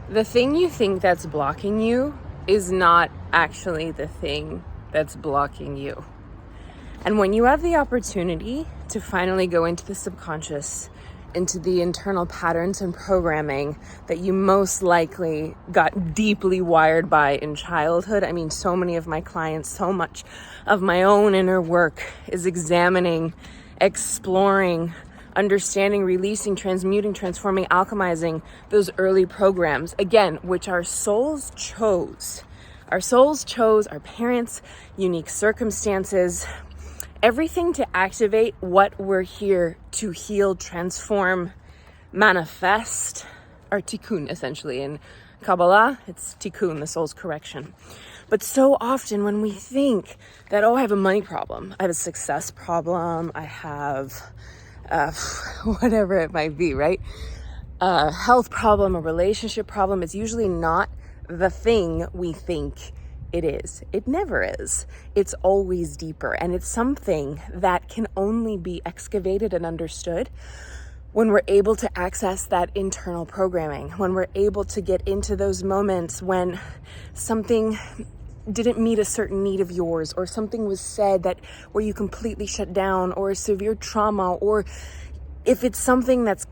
The thing you think that's blocking you is not actually the thing that's blocking you. And when you have the opportunity to finally go into the subconscious, into the internal patterns and programming that you most likely got deeply wired by in childhood. I mean, so many of my clients, so much of my own inner work is examining, exploring, understanding, releasing, transmuting, transforming, alchemizing those early programs, again, which our souls chose. Our souls chose our parents' unique circumstances, everything to activate what we're here to heal, transform, manifest, or tikkun, essentially. In Kabbalah, it's tikkun, the soul's correction. But so often when we think that, oh, I have a money problem, I have a success problem, I have whatever it might be, right? A health problem, a relationship problem, it's usually not the thing we think it is. It never is. It's always deeper. And it's something that can only be excavated and understood when we're able to access that internal programming, when we're able to get into those moments when something didn't meet a certain need of yours, or something was said that where you completely shut down, or a severe trauma, or if it's something that's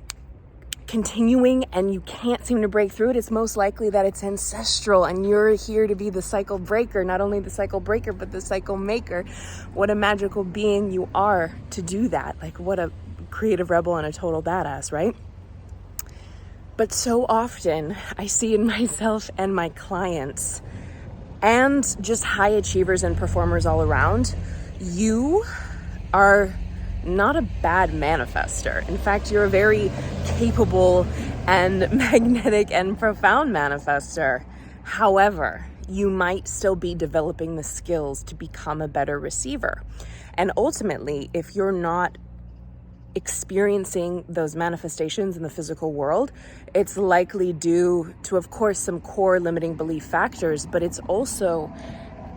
continuing and you can't seem to break through it, it's most likely that it's ancestral and you're here to be the cycle breaker, not only the cycle breaker, but the cycle maker. What a magical being you are to do that. Like, what a creative rebel and a total badass, right? But so often I see in myself and my clients and just high achievers and performers all around, you are not a bad manifestor. In fact, you're a very capable and magnetic and profound manifestor. However, you might still be developing the skills to become a better receiver. And ultimately, if you're not experiencing those manifestations in the physical world, it's likely due to, of course, some core limiting belief factors, but it's also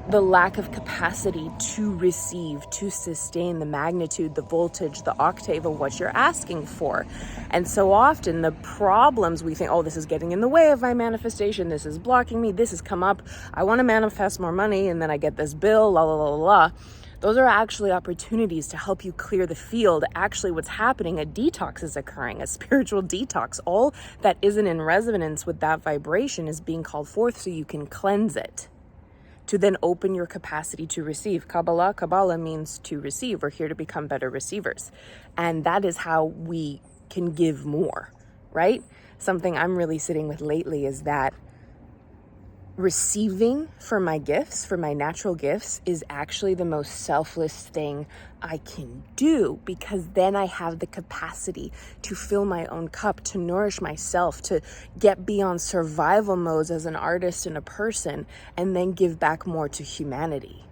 the lack of capacity to receive, to sustain the magnitude, the voltage, the octave of what you're asking for. And so often the problems we think, oh, this is getting in the way of my manifestation, this is blocking me, this has come up, I want to manifest more money, and then I get this bill, la la la la. Those are actually opportunities to help you clear the field. Actually, what's happening, a detox is occurring, a spiritual detox. All that isn't in resonance with that vibration is being called forth so you can cleanse it, to then open your capacity to receive. Kabbalah means to receive. We're here to become better receivers. And that is how we can give more, right? Something I'm really sitting with lately is that receiving for my gifts, for my natural gifts, is actually the most selfless thing I can do, because then I have the capacity to fill my own cup, to nourish myself, to get beyond survival modes as an artist and a person, and then give back more to humanity,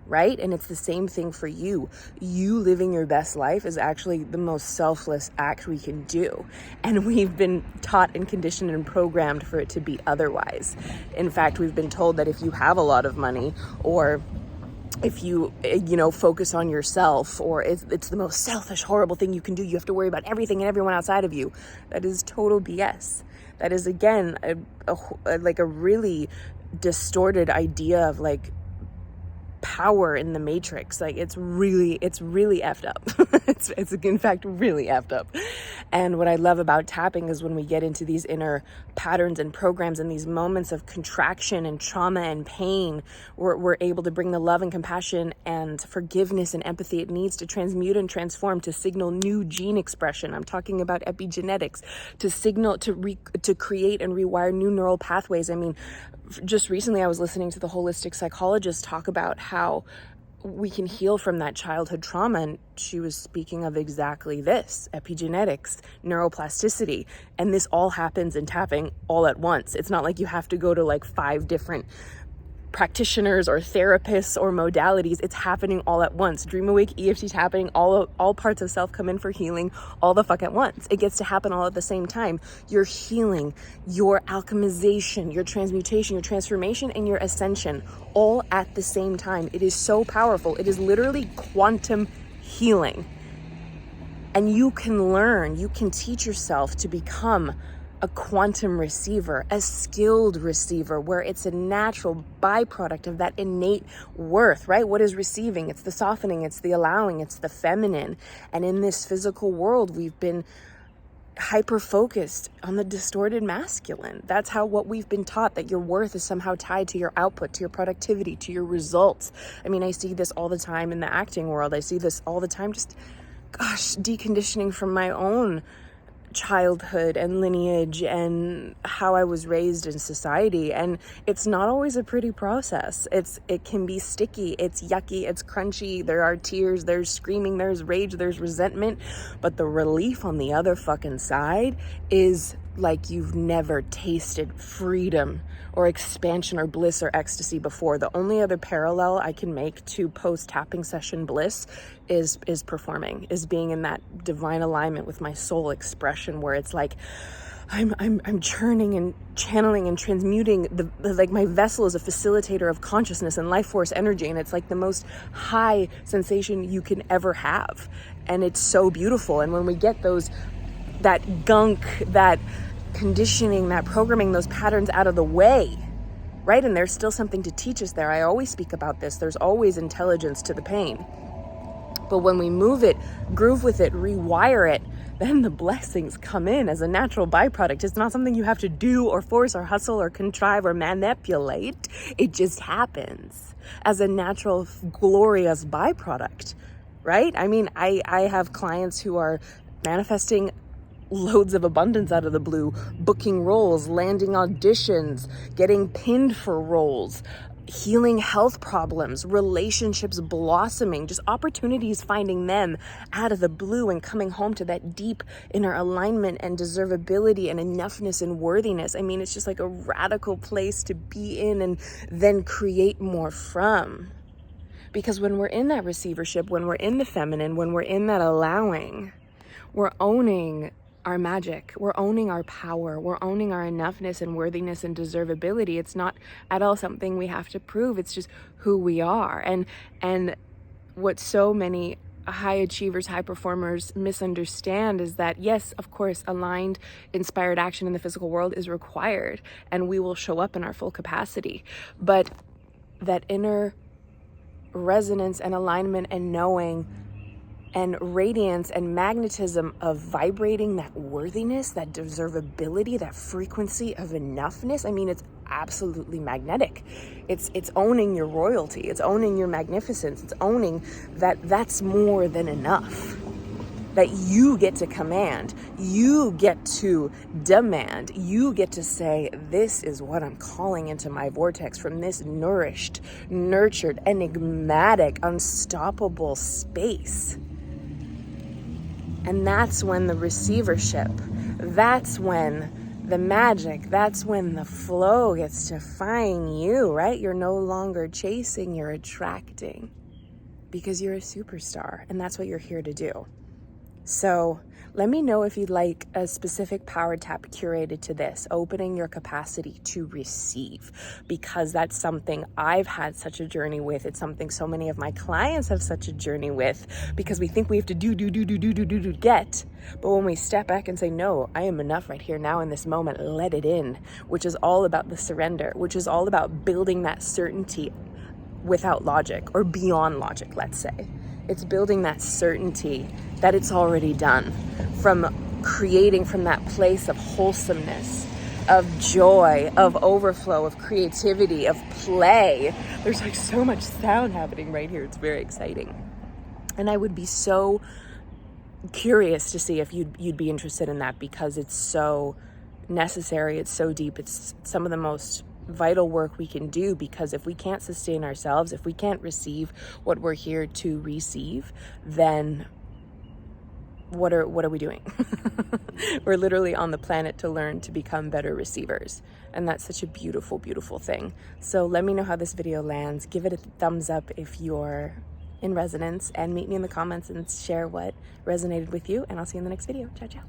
right? And it's the same thing for you. You living your best life is actually the most selfless act we can do. And we've been taught and conditioned and programmed for it to be otherwise. In fact, we've been told that if you have a lot of money, or if you focus on yourself, or it's the most selfish, horrible thing you can do, you have to worry about everything and everyone outside of you. That is total BS. That is, again, a really distorted idea of like power in the matrix. Like, it's really effed up. it's in fact really effed up. And what I love about tapping is when we get into these inner patterns and programs and these moments of contraction and trauma and pain, we're able to bring the love and compassion and forgiveness and empathy it needs to transmute and transform, to signal new gene expression. I'm talking about epigenetics, to signal, to create and rewire new neural pathways. I mean, just recently I was listening to the holistic psychologist talk about how we can heal from that childhood trauma, and she was speaking of exactly this: epigenetics, neuroplasticity. And this all happens in tapping all at once. It's not like you have to go to like 5 different practitioners or therapists or modalities. It's happening all at once. Dream Awake, EFT tapping, all parts of self come in for healing all the fuck at once. It gets to happen all at the same time. Your healing, your alchemization, your transmutation, your transformation, and your ascension, all at the same time. It is so powerful. It is literally quantum healing. And you can learn, you can teach yourself to become a quantum receiver, a skilled receiver, where it's a natural byproduct of that innate worth, right? What is receiving? It's the softening, it's the allowing, it's the feminine. And in this physical world, we've been hyper-focused on the distorted masculine. That's how what we've been taught, that your worth is somehow tied to your output, to your productivity, to your results. I mean, I see this all the time in the acting world. I see this all the time, just, gosh, deconditioning from my own childhood and lineage and how I was raised in society. And it's not always a pretty process. It can be sticky, it's yucky, it's crunchy, there are tears, there's screaming, there's rage, there's resentment, but the relief on the other fucking side is like you've never tasted freedom or expansion or bliss or ecstasy before. The only other parallel I can make to post-tapping session bliss is performing, is being in that divine alignment with my soul expression, where it's like I'm churning and channeling and transmuting the like my vessel is a facilitator of consciousness and life force energy, and it's like the most high sensation you can ever have, and it's so beautiful. And when we get that gunk, that conditioning, that programming, those patterns out of the way, right? And there's still something to teach us there. I always speak about this. There's always intelligence to the pain. But when we move it, groove with it, rewire it, then the blessings come in as a natural byproduct. It's not something you have to do or force or hustle or contrive or manipulate. It just happens as a natural, glorious byproduct, right? I mean, I have clients who are manifesting loads of abundance out of the blue, booking roles, landing auditions, getting pinned for roles, healing health problems, relationships blossoming, just opportunities finding them out of the blue and coming home to that deep inner alignment and deservability and enoughness and worthiness. I mean, it's just like a radical place to be in and then create more from. Because when we're in that receivership, when we're in the feminine, when we're in that allowing, we're owning our magic, we're owning our power, we're owning our enoughness and worthiness and deservability. It's not at all something we have to prove. It's just who we are. And what so many high achievers, high performers misunderstand is that, yes, of course, aligned, inspired action in the physical world is required, and we will show up in our full capacity. But that inner resonance and alignment and knowing and radiance and magnetism of vibrating that worthiness, that deservability, that frequency of enoughness. I mean, it's absolutely magnetic. It's owning your royalty. It's owning your magnificence. It's owning that that's more than enough, that you get to command, you get to demand, you get to say, this is what I'm calling into my vortex from this nourished, nurtured, enigmatic, unstoppable space. And that's when the receivership, that's when the magic, that's when the flow gets to find you, right? You're no longer chasing, you're attracting, because you're a superstar, and that's what you're here to do. So let me know if you'd like a specific power tap curated to this, opening your capacity to receive, because that's something I've had such a journey with. It's something so many of my clients have such a journey with, because we think we have to do, get. But when we step back and say, no, I am enough right here now in this moment, let it in, which is all about the surrender, which is all about building that certainty without logic, or beyond logic, let's say. It's building that certainty that it's already done, from creating from that place of wholesomeness, of joy, of overflow, of creativity, of play. There's like so much sound happening right here. It's very exciting. And I would be so curious to see if you'd be interested in that, because it's so necessary. It's so deep. It's some of the most vital work we can do, because if we can't sustain ourselves, if we can't receive what we're here to receive, then what are we doing? We're literally on the planet to learn to become better receivers, and that's such a beautiful, beautiful thing. So let me know how this video lands. Give it a thumbs up if you're in resonance, and meet me in the comments and share what resonated with you, and I'll see you in the next video. Ciao, ciao.